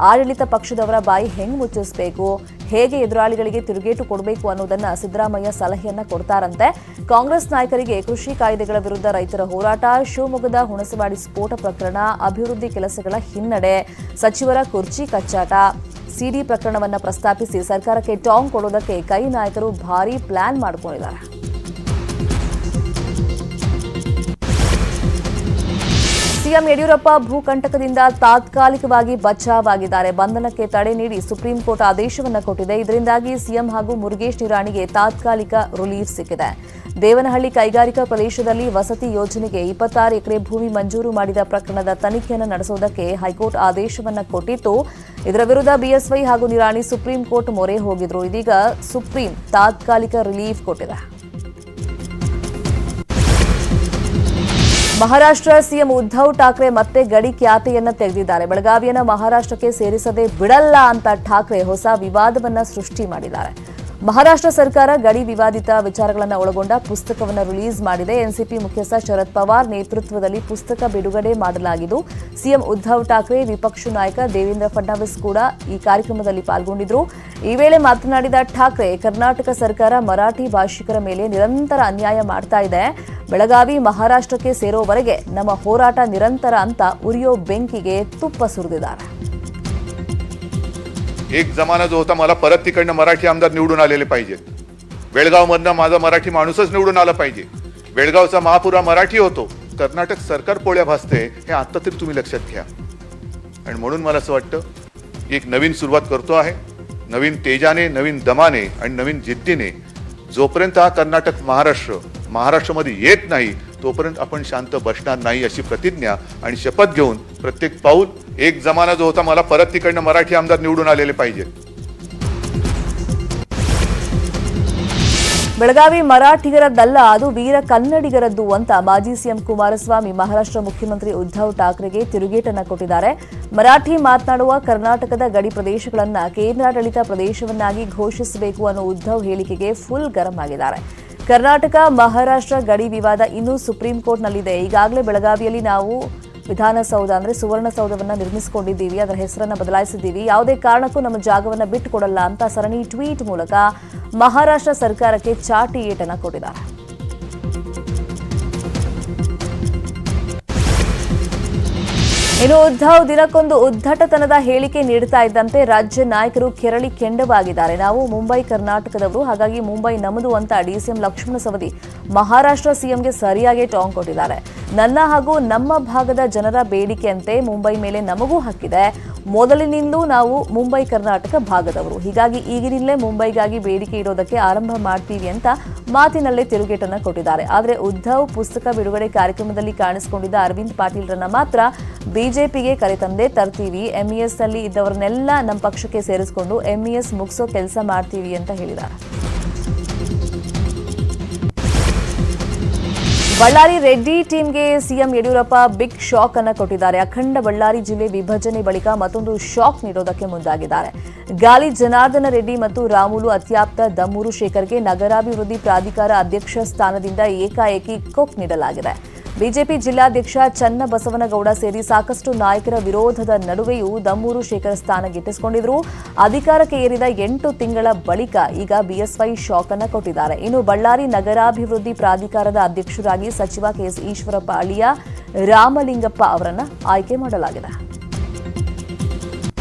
[SPEAKER 1] ಆಡಳಿತ ಪಕ್ಷದವರ ಬಾಯಿ ಹೆಂಗ್ ಮುಚ್ಚಿಸಬೇಕು, ಹೇಗೆ ಎದುರಾಳಿಗಳಿಗೆ ತಿರುಗೇಟು ಕೊಡಬೇಕು ಅನ್ನೋದನ್ನ ಸಿದ್ದರಾಮಯ್ಯ ಸಲಹೆಯನ್ನ ಕೊಡ್ತಾರಂತೆ. ಕಾಂಗ್ರೆಸ್ ನಾಯಕರಿಗೆ ಕೃಷಿ ಕಾಯ್ದೆಗಳ ವಿರುದ್ಧ ರೈತರ ಹೋರಾಟ, ಶಿವಮೊಗ್ಗದ ಹುಣಸವಾಡಿ ಸ್ಫೋಟ ಪ್ರಕರಣ, ಅಭಿವೃದ್ಧಿ ಕೆಲಸಗಳ ಹಿನ್ನಡೆ, ಸಚಿವರ ಕುರ್ಚಿ ಕಚ್ಚಾಟ, ಸಿಡಿ ಪ್ರಕರಣವನ್ನ ಪ್ರಸ್ತಾಪಿಸಿ ಸರ್ಕಾರಕ್ಕೆ ಟಾಂಗ್ ಕೊಡೋದಕ್ಕೆ ಕೈ ನಾಯಕರು ಭಾರೀ ಪ್ಲಾನ್ ಮಾಡಿಕೊಂಡಿದ್ದಾರೆ. ಸಿಎಂ ಯಡಿಯೂರಪ್ಪ ಭೂಕಂಟಕದಿಂದ ತಾತ್ಕಾಲಿಕವಾಗಿ ಬಚಾವಾಗಿದ್ದಾರೆ. ಬಂಧನಕ್ಕೆ ತಡೆ ನೀಡಿ ಸುಪ್ರೀಂ ಕೋರ್ಟ್ ಆದೇಶವನ್ನು ಕೊಟ್ಟಿದೆ. ಇದರಿಂದಾಗಿ ಸಿಎಂ ಹಾಗೂ ಮುರುಗೇಶ್ ನಿರಾಣಿಗೆ ತಾತ್ಕಾಲಿಕ ರಿಲೀಫ್ ಸಿಕ್ಕಿದೆ. ದೇವನಹಳ್ಳಿ ಕೈಗಾರಿಕಾ ಪ್ರದೇಶದಲ್ಲಿ ವಸತಿ ಯೋಜನೆಗೆ 26 ಎಕರೆ ಭೂಮಿ ಮಂಜೂರು ಮಾಡಿದ ಪ್ರಕರಣದ ತನಿಖೆಯನ್ನು ನಡೆಸುವುದಕ್ಕೆ ಹೈಕೋರ್ಟ್ ಆದೇಶವನ್ನು ಕೊಟ್ಟಿತ್ತು. ಇದರ ವಿರುದ್ಧ ಬಿಎಸ್ವೈ ಹಾಗೂ ನಿರಾಣಿ ಸುಪ್ರೀಂ ಕೋರ್ಟ್ ಮೊರೆ ಹೋಗಿದ್ರು. ಇದೀಗ ಸುಪ್ರೀಂ ತಾತ್ಕಾಲಿಕ ರಿಲೀಫ್ ಕೊಟ್ಟಿದೆ. ಮಹಾರಾಷ್ಟ್ರ ಸಿಎಂ ಉದ್ಧವ್ ಠಾಕ್ರೆ ಮತ್ತೆ ಗಡಿ ಖ್ಯಾತೆಯನ್ನ ತೆಗೆದಿದ್ದಾರೆ. ಬೆಳಗಾವಿಯನ್ನ ಮಹಾರಾಷ್ಟ್ರಕ್ಕೆ ಸೇರಿಸದೆ ಬಿಡಲ್ಲ ಅಂತ ಠಾಕ್ರೆ ಹೊಸ ವಿವಾದವನ್ನ ಸೃಷ್ಟಿ ಮಾಡಿದ್ದಾರೆ. ಮಹಾರಾಷ್ಟ್ರ ಸರ್ಕಾರ ಗಡಿ ವಿವಾದಿತ ವಿಚಾರಗಳನ್ನು ಒಳಗೊಂಡ ಪುಸ್ತಕವನ್ನು ರಿಲೀಸ್ ಮಾಡಿದೆ. ಎನ್ಸಿಪಿ ಮುಖ್ಯಸ್ಥ ಶರದ್ ಪವಾರ್ ನೇತೃತ್ವದಲ್ಲಿ ಪುಸ್ತಕ ಬಿಡುಗಡೆ ಮಾಡಲಾಗಿದ್ದು, ಸಿಎಂ ಉದ್ಧವ್ ಠಾಕ್ರೆ, ವಿಪಕ್ಷ ನಾಯಕ ದೇವೇಂದ್ರ ಫಡ್ನವೀಸ್ ಕೂಡ ಈ ಕಾರ್ಯಕ್ರಮದಲ್ಲಿ ಪಾಲ್ಗೊಂಡಿದ್ರು. ಈ ವೇಳೆ ಮಾತನಾಡಿದ ಠಾಕ್ರೆ, ಕರ್ನಾಟಕ ಸರ್ಕಾರ ಮರಾಠಿ ಭಾಷಿಕರ ಮೇಲೆ ನಿರಂತರ ಅನ್ಯಾಯ ಮಾಡ್ತಾ ಇದೆ. ಬೆಳಗಾವಿ ಮಹಾರಾಷ್ಟ್ರಕ್ಕೆ ಸೇರೋವರೆಗೆ ನಮ್ಮ ಹೋರಾಟ ನಿರಂತರ ಅಂತ ಉರಿಯೋ ಬೆಂಕಿಗೆ ತುಪ್ಪ ಸುರಿದಿದ್ದಾರೆ.
[SPEAKER 6] एक जमाना जो होता मला परत तिकडनं मराठी आमदार निवडून आलेले पाहिजेत. बेळगावमधनं माझा मराठी माणूसच निवडून आला पाहिजे. बेळगावचा महापुरा मराठी होतो. कर्नाटक सरकार पोळ्या भासते हे आता तरी तुम्ही लक्षात घ्या. आणि म्हणून मला असं वाटतं एक नवीन सुरुवात करतो आहे, नवीन तेजाने, नवीन दमाने आणि नवीन जिद्दीने. जोपर्यंत हा कर्नाटक महाराष्ट्रामध्ये येत नाही तोपर्यंत आपण शांत बसणार नाही अशी प्रतिज्ञा आणि शपथ घेऊन प्रत्येक पाऊल. एक जमाना जो होता मला परत तिकडनं मराठी आमदार निवडून आलेले पाहिजेत.
[SPEAKER 1] ಬೆಳಗಾವಿ ಮರಾಠಿಗರದ್ದಲ್ಲ, ಅದು ವೀರ ಕನ್ನಡಿಗರದ್ದು ಅಂತ ಮಾಜಿ ಸಿಎಂ ಕುಮಾರಸ್ವಾಮಿ ಮಹಾರಾಷ್ಟ್ರ ಮುಖ್ಯಮಂತ್ರಿ ಉದ್ಧವ್ ಠಾಕ್ರೆಗೆ ತಿರುಗೇಟನ್ನ ಕೊಟ್ಟಿದ್ದಾರೆ. ಮರಾಠಿ ಮಾತನಾಡುವ ಕರ್ನಾಟಕದ ಗಡಿ ಪ್ರದೇಶಗಳನ್ನ ಕೇಂದ್ರಾಡಳಿತ ಪ್ರದೇಶವನ್ನಾಗಿ ಘೋಷಿಸಬೇಕು ಅನ್ನೋ ಉದ್ಧವ್ ಹೇಳಿಕೆಗೆ ಫುಲ್ ಗರಂ ಆಗಿದ್ದಾರೆ. ಕರ್ನಾಟಕ ಮಹಾರಾಷ್ಟ್ರ ಗಡಿ ವಿವಾದ ಇನ್ನೂ ಸುಪ್ರೀಂ ಕೋರ್ಟ್ನಲ್ಲಿದೆ. ಈಗಾಗಲೇ ಬೆಳಗಾವಿಯಲ್ಲಿ ನಾವು ವಿಧಾನಸೌಧ ಅಂದ್ರೆ ಸುವರ್ಣಸೌಧವನ್ನ ನಿರ್ಮಿಸಿಕೊಂಡಿದ್ದೀವಿ, ಅದರ ಹೆಸರನ್ನ ಬದಲಾಯಿಸಿದ್ದೀವಿ. ಯಾವುದೇ ಕಾರಣಕ್ಕೂ ನಮ್ಮ ಜಾಗವನ್ನ ಬಿಟ್ಟುಕೊಡಲ್ಲ ಅಂತ ಸರಣಿ ಟ್ವೀಟ್ ಮೂಲಕ ಮಹಾರಾಷ್ಟ್ರ ಸರ್ಕಾರಕ್ಕೆ ಚಾಟಿ ಏಟನ್ನ ಕೊಟ್ಟಿದ್ದಾರೆ. ಇನ್ನು ಉದ್ಧವ್ ದಿನಕ್ಕೊಂದು ಉದ್ದಟತನದ ಹೇಳಿಕೆ ನೀಡುತ್ತಾ ಇದ್ದಂತೆ ರಾಜ್ಯ ನಾಯಕರು ಕೆರಳಿ ಕೆಂಡವಾಗಿದ್ದಾರೆ. ನಾವು ಮುಂಬೈ ಕರ್ನಾಟಕದವರು, ಹಾಗಾಗಿ ಮುಂಬೈ ನಮ್ಮದು ಅಂತ ಡಿಸಿಎಂ ಲಕ್ಷ್ಮಣ ಸವದಿ ಮಹಾರಾಷ್ಟ್ರ ಸಿಎಂಗೆ ಸರಿಯಾಗಿ ಟಾಂಗ್ ಕೊಟ್ಟಿದ್ದಾರೆ. ನನ್ನ ಹಾಗೂ ನಮ್ಮ ಭಾಗದ ಜನರ ಬೇಡಿಕೆಯಂತೆ ಮುಂಬೈ ಮೇಲೆ ನಮಗೂ ಹಕ್ಕಿದೆ. ಮೊದಲಿನಿಂದಲೂ ನಾವು ಮುಂಬೈ ಕರ್ನಾಟಕ ಭಾಗದವರು, ಹೀಗಾಗಿ ಈಗಿನಿಂದಲೇ ಮುಂಬೈಗಾಗಿ ಬೇಡಿಕೆ ಇಡೋದಕ್ಕೆ ಆರಂಭ ಮಾಡ್ತೀವಿ ಅಂತ ಮಾತಿನಲ್ಲೇ ತಿರುಗೇಟನ್ನು ಕೊಟ್ಟಿದ್ದಾರೆ. ಆದರೆ ಉದ್ಧವ್ ಪುಸ್ತಕ ಬಿಡುಗಡೆ ಕಾರ್ಯಕ್ರಮದಲ್ಲಿ ಕಾಣಿಸಿಕೊಂಡಿದ್ದ ಅರವಿಂದ್ ಪಾಟೀಲ್ರನ್ನ ಮಾತ್ರ ಬಿಜೆಪಿಗೆ ಕರೆತಂದೇ ತರ್ತೀವಿ, ಎಂಇಎಸ್ ನಲ್ಲಿ ಇದ್ದವರನ್ನೆಲ್ಲ ನಮ್ಮ ಪಕ್ಷಕ್ಕೆ ಸೇರಿಸಿಕೊಂಡು ಎಂಇಎಸ್ ಮುಗಿಸೋ ಕೆಲಸ ಮಾಡ್ತೀವಿ ಅಂತ ಹೇಳಿದ್ದಾರೆ. ಬಳ್ಳಾರಿ ರೆಡ್ಡಿ ಟೀಮ್ಗೆ ಸಿಎಂ ಯಡಿಯೂರಪ್ಪ ಬಿಗ್ ಶಾಕ್ ಅನ್ನು ಕೊಟ್ಟಿದ್ದಾರೆ. ಅಖಂಡ ಬಳ್ಳಾರಿ ಜಿಲ್ಲೆ ವಿಭಜನೆ ಬಳಿಕ ಮತ್ತೊಂದು ಶಾಕ್ ನೀಡೋದಕ್ಕೆ ಮುಂದಾಗಿದ್ದಾರೆ. ಗಾಲಿ ಜನಾರ್ದನ ರೆಡ್ಡಿ ಮತ್ತು ರಾಮುಲು ಅತ್ಯಾಪ್ತ ದಮ್ಮೂರು ಶೇಖರ್ಗೆ ನಗರಾಭಿವೃದ್ಧಿ ಪ್ರಾಧಿಕಾರ ಅಧ್ಯಕ್ಷ ಸ್ಥಾನದಿಂದ ಏಕಾಏಕಿ ಕೊಕ್ ನೀಡಲಾಗಿದೆ. ಬಿಜೆಪಿ ಜಿಲ್ಲಾಧ್ಯಕ್ಷ ಚನ್ನಬಸವನಗೌಡ ಸೇರಿ ಸಾಕಷ್ಟು ನಾಯಕರ ವಿರೋಧದ ನಡುವೆಯೂ ದಮ್ಮೂರು ಶೇಖರ್ ಸ್ಥಾನ ಗಿಟ್ಟಿಸಿಕೊಂಡಿದ್ರು. ಅಧಿಕಾರಕ್ಕೆ ಏರಿದ 8 ತಿಂಗಳ ಬಳಿಕ ಈಗ ಬಿಎಸ್ವೈ ಶಾಕ್ ಅನ್ನು ಕೊಟ್ಟಿದ್ದಾರೆ. ಇನ್ನು ಬಳ್ಳಾರಿ ನಗರಾಭಿವೃದ್ಧಿ ಪ್ರಾಧಿಕಾರದ ಅಧ್ಯಕ್ಷರಾಗಿ ಸಚಿವ ಕೆಎಸ್ ಈಶ್ವರಪ್ಪ ಅಳಿಯ ರಾಮಲಿಂಗಪ್ಪ ಅವರನ್ನು ಆಯ್ಕೆ ಮಾಡಲಾಗಿದೆ.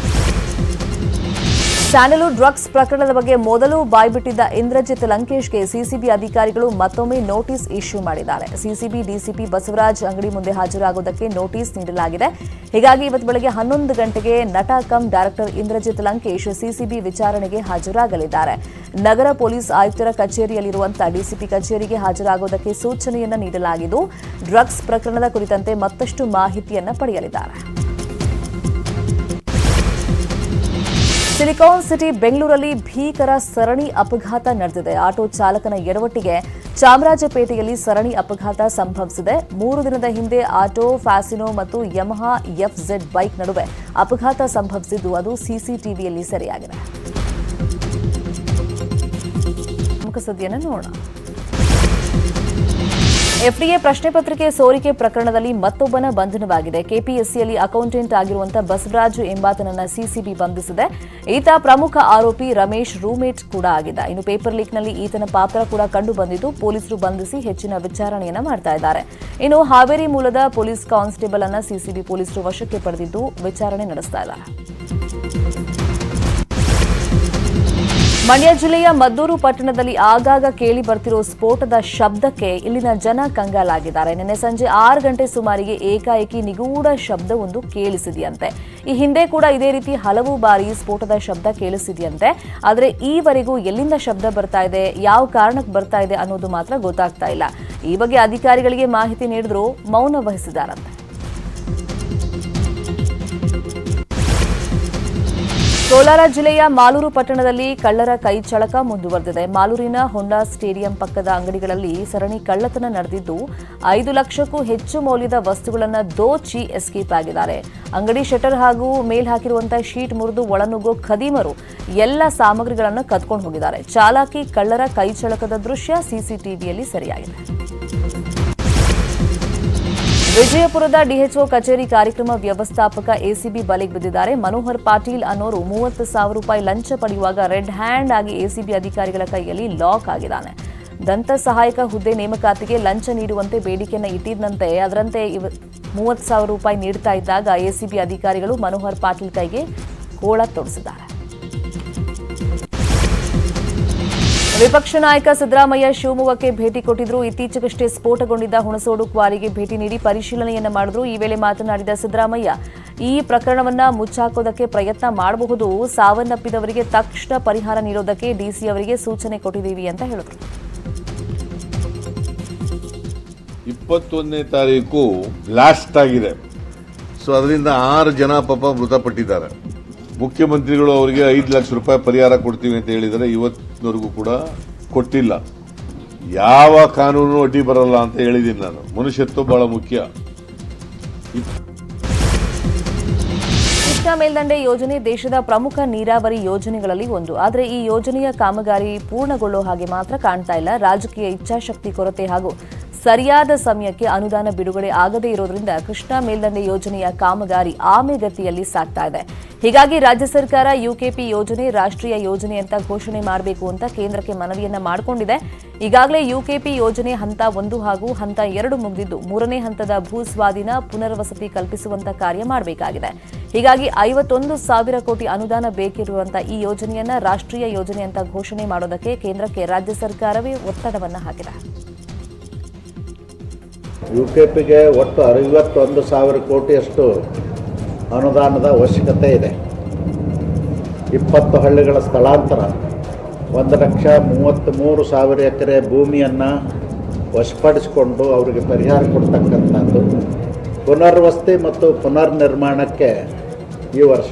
[SPEAKER 1] ಸ್ಯಾಂಡಲ್ವುಡ್ ಡ್ರಗ್ಸ್ ಪ್ರಕರಣದ ಬಗ್ಗೆ ಮೊದಲು ಬಾಯ್ಬಿಟ್ಟಿದ್ದ ಇಂದ್ರಜಿತ್ ಲಂಕೇಶ್ಗೆ ಸಿಸಿಬಿ ಅಧಿಕಾರಿಗಳು ಮತ್ತೊಮ್ಮೆ ನೋಟಿಸ್ ಇಶ್ಯೂ ಮಾಡಿದ್ದಾರೆ. ಸಿಸಿಬಿ ಡಿಸಿಪಿ ಬಸವರಾಜ್ ಅಂಗಡಿ ಮುಂದೆ ಹಾಜರಾಗುವುದಕ್ಕೆ ನೋಟಿಸ್ ನೀಡಲಾಗಿದೆ. ಹೀಗಾಗಿ ಇವತ್ತು ಬೆಳಗ್ಗೆ 11 ಗಂಟೆಗೆ ನಟ cum director Indrajit Lankesh CCB ವಿಚಾರಣೆಗೆ ಹಾಜರಾಗಲಿದ್ದಾರೆ. ನಗರ ಪೊಲೀಸ್ ಆಯುಕ್ತರ ಕಚೇರಿಯಲ್ಲಿರುವಂತಹ ಡಿಸಿಪಿ ಕಚೇರಿಗೆ ಹಾಜರಾಗುವುದಕ್ಕೆ ಸೂಚನೆಯನ್ನ ನೀಡಲಾಗಿದ್ದು, ಡ್ರಗ್ಸ್ ಪ್ರಕರಣದ ಕುರಿತಂತೆ ಮತ್ತಷ್ಟು ಮಾಹಿತಿಯನ್ನ ಪಡೆಯಲಿದ್ದಾರೆ. ಸಿಲಿಕಾನ್ ಸಿಟಿ ಬೆಂಗಳೂರಲ್ಲಿ ಭೀಕರ ಸರಣಿ ಅಪಘಾತ ನಡೆದಿದೆ. ಆಟೋ ಚಾಲಕನ ಎಡವಟ್ಟಿಗೆ ಚಾಮರಾಜಪೇಟೆಯಲ್ಲಿ ಸರಣಿ ಅಪಘಾತ ಸಂಭವಿಸಿದೆ. 3 ದಿನದ ಹಿಂದೆ ಆಟೋ, ಫ್ಯಾಸಿನೋ ಮತ್ತು ಯಮಹಾ ಎಫ್ಜೆಡ್ ಬೈಕ್ ನಡುವೆ ಅಪಘಾತ ಸಂಭವಿಸಿದ್ದು ಅದು ಸಿಸಿಟಿವಿಯಲ್ಲಿ ಸೆರೆಯಾಗಿದೆ. ಪ್ರಮುಖ ಸುದ್ದಿಯನ್ನು ನೋಡೋಣ. ಎಫ್ಡಿಎ ಪ್ರಶ್ನೆ ಪತ್ರಿಕೆ ಸೋರಿಕೆ ಪ್ರಕರಣದಲ್ಲಿ ಮತ್ತೊಬ್ಬನ ಬಂಧನವಾಗಿದೆ. ಕೆಪಿಎಸ್ಸಿಯಲ್ಲಿ ಅಕೌಂಟೆಂಟ್ ಆಗಿರುವಂತಹ ಬಸವರಾಜು ಎಂಬಾತನನ್ನ ಸಿಸಿಬಿ ಬಂಧಿಸಿದೆ. ಈತ ಪ್ರಮುಖ ಆರೋಪಿ ರಮೇಶ್ ರೂಮೇಟ್ ಕೂಡ ಆಗಿದ್ದ. ಇನ್ನು ಪೇಪರ್ ಲೀಕ್ನಲ್ಲಿ ಈತನ ಪಾತ್ರ ಕೂಡ ಕಂಡು ಬಂದಿದ್ದು ಪೊಲೀಸರು ಬಂಧಿಸಿ ಹೆಚ್ಚಿನ ವಿಚಾರಣೆಯನ್ನ ಮಾಡ್ತಾ ಇದ್ದಾರೆ. ಇನ್ನು ಹಾವೇರಿ ಮೂಲದ ಪೊಲೀಸ್ ಕಾನ್ಸ್ಟೇಬಲ್ ಅನ್ನ ಸಿಸಿಬಿ ಪೊಲೀಸರು ವಶಕ್ಕೆ ಪಡೆದಿದ್ದು ವಿಚಾರಣೆ ನಡೆಸ್ತಾ ಇದ್ದಾರೆ. ಮಂಡ್ಯ ಜಿಲ್ಲೆಯ ಮದ್ದೂರು ಪಟ್ಟಣದಲ್ಲಿ ಆಗಾಗ ಕೇಳಿ ಬರ್ತಿರೋ ಸ್ಫೋಟದ ಶಬ್ದಕ್ಕೆ ಇಲ್ಲಿನ ಜನ ಕಂಗಾಲಾಗಿದ್ದಾರೆ. ನಿನ್ನೆ ಸಂಜೆ 6 ಗಂಟೆ ಸುಮಾರಿಗೆ ಏಕಾಏಕಿ ನಿಗೂಢ ಶಬ್ದವೊಂದು ಕೇಳಿಸಿದೆಯಂತೆ. ಈ ಹಿಂದೆ ಕೂಡ ಇದೇ ರೀತಿ ಹಲವು ಬಾರಿ ಸ್ಫೋಟದ ಶಬ್ದ ಕೇಳಿಸಿದೆಯಂತೆ. ಆದರೆ ಈವರೆಗೂ ಎಲ್ಲಿಂದ ಶಬ್ದ ಬರ್ತಾ ಇದೆ, ಯಾವ ಕಾರಣಕ್ಕೆ ಬರ್ತಾ ಇದೆ ಅನ್ನೋದು ಮಾತ್ರ ಗೊತ್ತಾಗ್ತಾ ಇಲ್ಲ. ಈ ಬಗ್ಗೆ ಅಧಿಕಾರಿಗಳಿಗೆ ಮಾಹಿತಿ ನೀಡಿದ್ರು ಮೌನ ವಹಿಸಿದ್ದಾರಂತೆ. ಕೋಲಾರ ಜಿಲ್ಲೆಯ ಮಾಲೂರು ಪಟ್ಟಣದಲ್ಲಿ ಕಳ್ಳರ ಕೈಚಳಕ ಮುಂದುವರೆದಿದೆ. ಮಾಲೂರಿನ ಹೊಂಡಾ ಸ್ಟೇಡಿಯಂ ಪಕ್ಕದ ಅಂಗಡಿಗಳಲ್ಲಿ ಸರಣಿ ಕಳ್ಳತನ ನಡೆದಿದ್ದು 5 ಲಕ್ಷಕ್ಕೂ ಹೆಚ್ಚು ಮೌಲ್ಯದ ವಸ್ತುಗಳನ್ನು ದೋಚಿ ಎಸ್ಕೇಪ್ ಆಗಿದ್ದಾರೆ. ಅಂಗಡಿ ಶಟರ್ ಹಾಗೂ ಮೇಲ್ ಹಾಕಿರುವಂತಹ ಶೀಟ್ ಮುರಿದು ಒಳನುಗ್ಗೋ ಖದೀಮರು ಎಲ್ಲ ಸಾಮಗ್ರಿಗಳನ್ನು ಕದ್ಕೊಂಡು ಹೋಗಿದ್ದಾರೆ. ಚಾಲಾಕಿ ಕಳ್ಳರ ಕೈಚಳಕದ ದೃಶ್ಯ ಸಿಸಿಟಿವಿಯಲ್ಲಿ ಸೆರೆಯಾಗಿದೆ. ವಿಜಯಪುರದ ಡಿಎಚ್ಒ ಕಚೇರಿ ಕಾರ್ಯಕ್ರಮ ವ್ಯವಸ್ಥಾಪಕ ಎಸಿಬಿ ಬಲೆಗೆ ಬಿದ್ದಿದ್ದಾರೆ. ಮನೋಹರ್ ಪಾಟೀಲ್ ಅನ್ನೋರು 30,000 ರೂಪಾಯಿ ಲಂಚ ಪಡೆಯುವಾಗ ರೆಡ್ ಹ್ಯಾಂಡ್ ಆಗಿ ಎಸಿಬಿ ಅಧಿಕಾರಿಗಳ ಕೈಯಲ್ಲಿ ಲಾಕ್ ಆಗಿದ್ದಾನೆ. ದಂತ ಸಹಾಯಕ ಹುದ್ದೆ ನೇಮಕಾತಿಗೆ ಲಂಚ ನೀಡುವಂತೆ ಬೇಡಿಕೆಯನ್ನು ಇಟ್ಟಿದ್ದಂತೆ ಅದರಂತೆ 30,000 ರೂಪಾಯಿ ನೀಡುತ್ತಾ ಇದ್ದಾಗ ಎಸಿಬಿ ಅಧಿಕಾರಿಗಳು ಮನೋಹರ್ ಪಾಟೀಲ್ ಕೈಗೆ ಗೋಳ ತೊಡಿಸಿದ್ದಾರೆ. ವಿಪಕ್ಷ ನಾಯಕ ಸಿದ್ದರಾಮಯ್ಯ ಶಿವಮೊಗ್ಗಕ್ಕೆ ಭೇಟಿ ಕೊಟ್ಟಿದ್ರು. ಇತ್ತೀಚೆಗಷ್ಟೇ ಸ್ಫೋಟಗೊಂಡಿದ್ದ ಹುಣಸೋಡು ಕ್ವಾರಿಗೆ ಭೇಟಿ ನೀಡಿ ಪರಿಶೀಲನೆಯನ್ನ ಮಾಡಿದ್ರು. ಈ ವೇಳೆ ಮಾತನಾಡಿದ ಸಿದ್ದರಾಮಯ್ಯ, ಈ ಪ್ರಕರಣವನ್ನ ಮುಚ್ಚಾಕೋದಕ್ಕೆ ಪ್ರಯತ್ನ ಮಾಡಬಹುದು, ಸಾವನ್ನಪ್ಪಿದವರಿಗೆ ತಕ್ಷಣ ಪರಿಹಾರ ನೀಡೋದಕ್ಕೆ ಡಿಸಿ ಅವರಿಗೆ ಸೂಚನೆ ಕೊಟ್ಟಿದ್ದೀವಿ ಅಂತ ಹೇಳಿದ್ರು.
[SPEAKER 7] 21ನೇ ತಾರೀಕು ಲಾಸ್ಟ್ ಆಗಿದೆ. ಸೊ ಅದರಿಂದ 6 ಜನ ಪಾಪ ಮೃತಪಟ್ಟಿದ್ದಾರೆ. ಮುಖ್ಯಮಂತ್ರಿಗಳು ಅವರಿಗೆ 5 ಲಕ್ಷ ರೂಪಾಯಿ ಪರಿಹಾರ ಕೊಡ್ತೀವಿ ಅಂತ ಹೇಳಿದರೆ ಇವತ್ತಿನವರೆಗೂ ಕೂಡ ಕೊಟ್ಟಿಲ್ಲ. ಯಾವ ಕಾನೂನು ಅಡ್ಡಿ ಬರಲ್ಲ ಅಂತ ಹೇಳಿದ್ದೀನಿ ನಾನು. ಮನುಷ್ಯತ್ವ ಬಹಳ ಮುಖ್ಯ.
[SPEAKER 1] ಕೃಷ್ಣಾ ಮೇಲ್ದಂಡೆ ಯೋಜನೆ ದೇಶದ ಪ್ರಮುಖ ನೀರಾವರಿ ಯೋಜನೆಗಳಲ್ಲಿ ಒಂದು. ಆದರೆ ಈ ಯೋಜನೆಯ ಕಾಮಗಾರಿ ಪೂರ್ಣಗೊಳ್ಳೋ ಹಾಗೆ ಮಾತ್ರ ಕಾಣ್ತಾ ಇಲ್ಲ. ರಾಜಕೀಯ ಇಚ್ಛಾಶಕ್ತಿ ಕೊರತೆ ಹಾಗೂ ಸರಿಯಾದ ಸಮಯಕ್ಕೆ ಅನುದಾನ ಬಿಡುಗಡೆ ಆಗದೇ ಇರೋದ್ರಿಂದ ಕೃಷ್ಣಾ ಮೇಲ್ದಂಡೆ ಯೋಜನೆಯ ಕಾಮಗಾರಿ ಆಮೆಗತಿಯಲ್ಲಿ ಸಾಗ್ತಾ ಇದೆ. ಹೀಗಾಗಿ ರಾಜ್ಯ ಸರ್ಕಾರ ಯುಕೆಪಿ ಯೋಜನೆ ರಾಷ್ಟ್ರೀಯ ಯೋಜನೆ ಅಂತ ಘೋಷಣೆ ಮಾಡಬೇಕು ಅಂತ ಕೇಂದ್ರಕ್ಕೆ ಮನವಿಯನ್ನ ಮಾಡಿಕೊಂಡಿದೆ. ಈಗಾಗಲೇ ಯುಕೆಪಿ ಯೋಜನೆ ಹಂತ 1 ಹಾಗೂ ಹಂತ 2 ಮುಗಿದಿದ್ದು 3ನೇ ಹಂತದ ಭೂ ಸ್ವಾಧೀನ ಪುನರ್ವಸತಿ ಕಲ್ಪಿಸುವಂತ ಕಾರ್ಯ ಮಾಡಬೇಕಾಗಿದೆ. ಹೀಗಾಗಿ 51,000 ಕೋಟಿ ಅನುದಾನ ಬೇಕಿರುವಂತಹ ಈ ಯೋಜನೆಯನ್ನ ರಾಷ್ಟ್ರೀಯ ಯೋಜನೆ ಅಂತ ಘೋಷಣೆ ಮಾಡೋದಕ್ಕೆ ಕೇಂದ್ರಕ್ಕೆ ರಾಜ್ಯ ಸರ್ಕಾರವೇ ಒತ್ತಡವನ್ನ ಹಾಕಿದೆ.
[SPEAKER 8] ಯುಕೆಪಿಗೆ ಒಟ್ಟು 61,000 ಕೋಟಿಯಷ್ಟು ಅನುದಾನದ ಅವಶ್ಯಕತೆ ಇದೆ. 20 ಹಳ್ಳಿಗಳ ಸ್ಥಳಾಂತರ, 1,33,000 ಎಕರೆ ಭೂಮಿಯನ್ನು ವಶಪಡಿಸಿಕೊಂಡು ಅವರಿಗೆ ಪರಿಹಾರ ಕೊಡ್ತಕ್ಕಂಥದ್ದು, ಪುನರ್ವಸತಿ ಮತ್ತು ಪುನರ್ ನಿರ್ಮಾಣಕ್ಕೆ ಈ ವರ್ಷ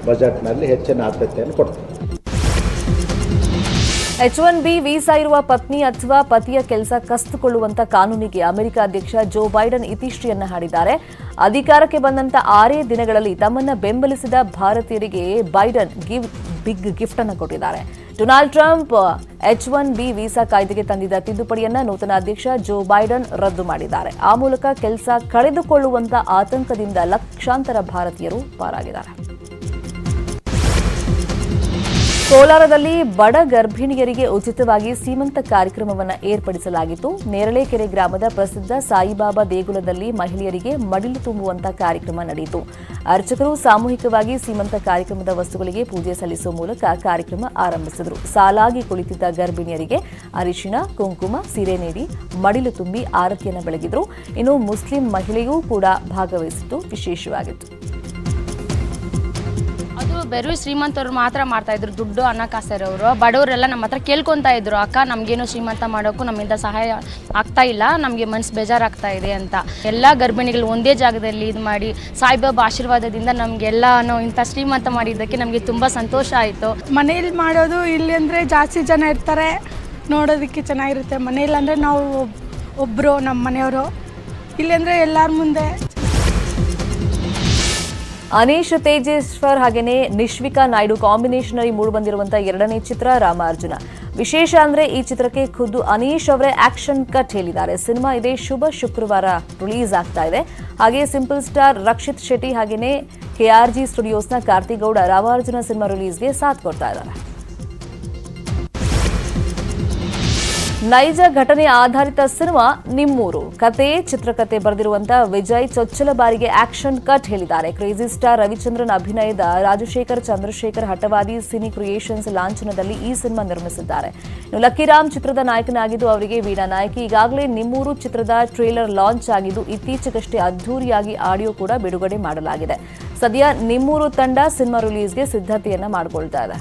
[SPEAKER 8] ಬಜೆಟ್ನಲ್ಲಿ ಹೆಚ್ಚಿನ ಆದ್ಯತೆಯನ್ನು ಕೊಡ್ತಾರೆ.
[SPEAKER 1] H1B ವೀಸಾ ಇರುವ ಪತ್ನಿ ಅಥವಾ ಪತಿಯ ಕೆಲಸ ಕಸಿದುಕೊಳ್ಳುವಂತ ಕಾನೂನಿಗೆ ಅಮೆರಿಕ ಅಧ್ಯಕ್ಷ ಜೋ ಬೈಡನ್ ಇತಿಶ್ರೀಯನ್ನ ಹಾಡಿದ್ದಾರೆ. ಅಧಿಕಾರಕ್ಕೆ ಬಂದಂತ 6 ದಿನಗಳಲ್ಲಿ ತಮ್ಮನ್ನ ಬೆಂಬಲಿಸಿದ ಭಾರತೀಯರಿಗೆ ಬೈಡನ್ ಬಿಗ್ ಗಿಫ್ಟ್ ಅನ್ನು ಕೊಟ್ಟಿದ್ದಾರೆ. ಡೊನಾಲ್ಡ್ ಟ್ರಂಪ್ H1B ವೀಸಾ ಕಾಯ್ದೆಗೆ ತಂದಿದ್ದ ತಿದ್ದುಪಡಿಯನ್ನ ನೂತನ ಅಧ್ಯಕ್ಷ ಜೋ ಬೈಡನ್ ರದ್ದು ಮಾಡಿದ್ದಾರೆ. ಆ ಮೂಲಕ ಕೆಲಸ ಕಳೆದುಕೊಳ್ಳುವಂತ ಆತಂಕದಿಂದ ಲಕ್ಷಾಂತರ ಭಾರತೀಯರು ಪಾರಾಗಿದ್ದಾರೆ. ಕೋಲಾರದಲ್ಲಿ ಬಡ ಗರ್ಭಿಣಿಯರಿಗೆ ಉಚಿತವಾಗಿ ಸೀಮಂತ ಕಾರ್ಯಕ್ರಮವನ್ನು ಏರ್ಪಡಿಸಲಾಗಿತ್ತು. ನೇರಳೆಕೆರೆ ಗ್ರಾಮದ ಪ್ರಸಿದ್ಧ ಸಾಯಿಬಾಬಾ ದೇಗುಲದಲ್ಲಿ ಮಹಿಳೆಯರಿಗೆ ಮಡಿಲು ತುಂಬುವಂತಹ ಕಾರ್ಯಕ್ರಮ ನಡೆಯಿತು. ಅರ್ಚಕರು ಸಾಮೂಹಿಕವಾಗಿ ಸೀಮಂತ ಕಾರ್ಯಕ್ರಮದ ವಸ್ತುಗಳಿಗೆ ಪೂಜೆ ಸಲ್ಲಿಸುವ ಮೂಲಕ ಕಾರ್ಯಕ್ರಮ ಆರಂಭಿಸಿದರು. ಸಾಲಾಗಿ ಕುಳಿತಿದ್ದ ಗರ್ಭಿಣಿಯರಿಗೆ ಅರಿಶಿಣ, ಕುಂಕುಮ, ಸೀರೆ ನೀಡಿ ಮಡಿಲು ತುಂಬಿ ಆರತಿಯನ್ನು ಬೆಳಗಿದ್ರು. ಇನ್ನು ಮುಸ್ಲಿಂ ಮಹಿಳೆಯೂ ಕೂಡ ಭಾಗವಹಿಸಿದ್ದು ವಿಶೇಷವಾಗಿತ್ತು.
[SPEAKER 9] ಬರೀ ಶ್ರೀಮಂತರು ಮಾತ್ರ ಮಾಡ್ತಾ ಇದ್ರು, ದುಡ್ಡು ಹಣಕಾಸರವರು. ಬಡವರೆಲ್ಲ ನಮ್ಮ ಹತ್ರ ಕೇಳ್ಕೊತಾ ಇದ್ರು, ಅಕ್ಕ ನಮಗೇನು ಶ್ರೀಮಂತ ಮಾಡೋಕ್ಕೂ ನಮ್ಮಿಂದ ಸಹಾಯ ಆಗ್ತಾ ಇಲ್ಲ, ನಮಗೆ ಮನಸ್ಸು ಬೇಜಾರಾಗ್ತಾ ಇದೆ ಅಂತ. ಎಲ್ಲ ಗರ್ಭಿಣಿಗಳು ಒಂದೇ ಜಾಗದಲ್ಲಿ ಇದು ಮಾಡಿ ಸಾಯಿಬಾಬಾ ಆಶೀರ್ವಾದದಿಂದ ನಮಗೆಲ್ಲ ಇಂಥ ಶ್ರೀಮಂತ ಮಾಡಿದ್ದಕ್ಕೆ ನಮಗೆ ತುಂಬ ಸಂತೋಷ ಆಯಿತು.
[SPEAKER 10] ಮನೇಲಿ ಮಾಡೋದು ಇಲ್ಲಿ ಅಂದರೆ ಜಾಸ್ತಿ ಜನ ಇರ್ತಾರೆ, ನೋಡೋದಕ್ಕೆ ಚೆನ್ನಾಗಿರುತ್ತೆ. ಮನೇಲಿ ಅಂದರೆ ನಾವು ಒಬ್ಬರು ನಮ್ಮ ಮನೆಯವರು, ಇಲ್ಲಿ ಅಂದರೆ ಎಲ್ಲರ ಮುಂದೆ.
[SPEAKER 1] ಅನೀಶ್ ತೇಜೇಶ್ವರ್ ಹಾಗೇನೆ ನಿಶ್ವಿಕಾ ನಾಯ್ಡು ಕಾಂಬಿನೇಷನ್ ಅಲ್ಲಿ ಮೂಡಿಬಂದಿರುವಂತಹ ಎರಡನೇ ಚಿತ್ರ ರಾಮಾರ್ಜುನ. ವಿಶೇಷ ಅಂದ್ರೆ ಈ ಚಿತ್ರಕ್ಕೆ ಖುದ್ದು ಅನೀಶ್ ಅವರೇ ಆಕ್ಷನ್ ಕಟ್ ಹೇಳಿದ್ದಾರೆ. ಸಿನಿಮಾ ಇದೇ ಶುಭ ಶುಕ್ರವಾರ ರಿಲೀಸ್ ಆಗ್ತಾ ಇದೆ. ಹಾಗೆ ಸಿಂಪಲ್ ಸ್ಟಾರ್ ರಕ್ಷಿತ್ ಶೆಟ್ಟಿ ಹಾಗೇನೆ KRG ಸ್ಟುಡಿಯೋಸ್ನ ಕಾರ್ತಿಗೌಡ ರಾಮಾರ್ಜುನ ಸಿನಿಮಾ ರಿಲೀಸ್ಗೆ ಸಾಥ್ ಕೊಡ್ತಾ ಇದ್ದಾರೆ. ನೈಜ ಘಟನೆ ಆಧಾರಿತ ಸಿನಿಮಾ ನಿಮ್ಮೂರು ಕತೆ ಚಿತ್ರಕಥೆ ಬರೆದಿರುವಂತಹ ವಿಜಯ್ ಚೊಚ್ಚಲ ಬಾರಿಗೆ ಆಕ್ಷನ್ ಕಟ್ ಹೇಳಿದ್ದಾರೆ. ಕ್ರೇಜಿ ಸ್ಟಾರ್ ರವಿಚಂದ್ರನ್ ಅಭಿನಯದ ರಾಜಶೇಖರ್ ಚಂದ್ರಶೇಖರ್ ಹಠವಾದಿ ಸಿನಿ ಕ್ರಿಯೇಷನ್ಸ್ ಲಾಂಛನದಲ್ಲಿ ಈ ಸಿನಿಮಾ ನಿರ್ಮಿಸಿದ್ದಾರೆ. ಲಕ್ಕಿರಾಮ್ ಚಿತ್ರದ ನಾಯಕನಾಗಿದ್ದು ಅವರಿಗೆ ವೀಣಾ ನಾಯಕಿ. ಈಗಾಗಲೇ ನಿಮ್ಮೂರು ಚಿತ್ರದ ಟ್ರೇಲರ್ ಲಾಂಚ್ ಆಗಿದ್ದು ಇತ್ತೀಚೆಗಷ್ಟೇ ಅದ್ದೂರಿಯಾಗಿ ಆಡಿಯೋ ಕೂಡ ಬಿಡುಗಡೆ ಮಾಡಲಾಗಿದೆ. ಸದ್ಯ ನಿಮ್ಮೂರು ತಂಡ ಸಿನಿಮಾ ರಿಲೀಸ್ಗೆ ಸಿದ್ಧತೆಯನ್ನ ಮಾಡಿಕೊಳ್ತಾ ಇದೆ.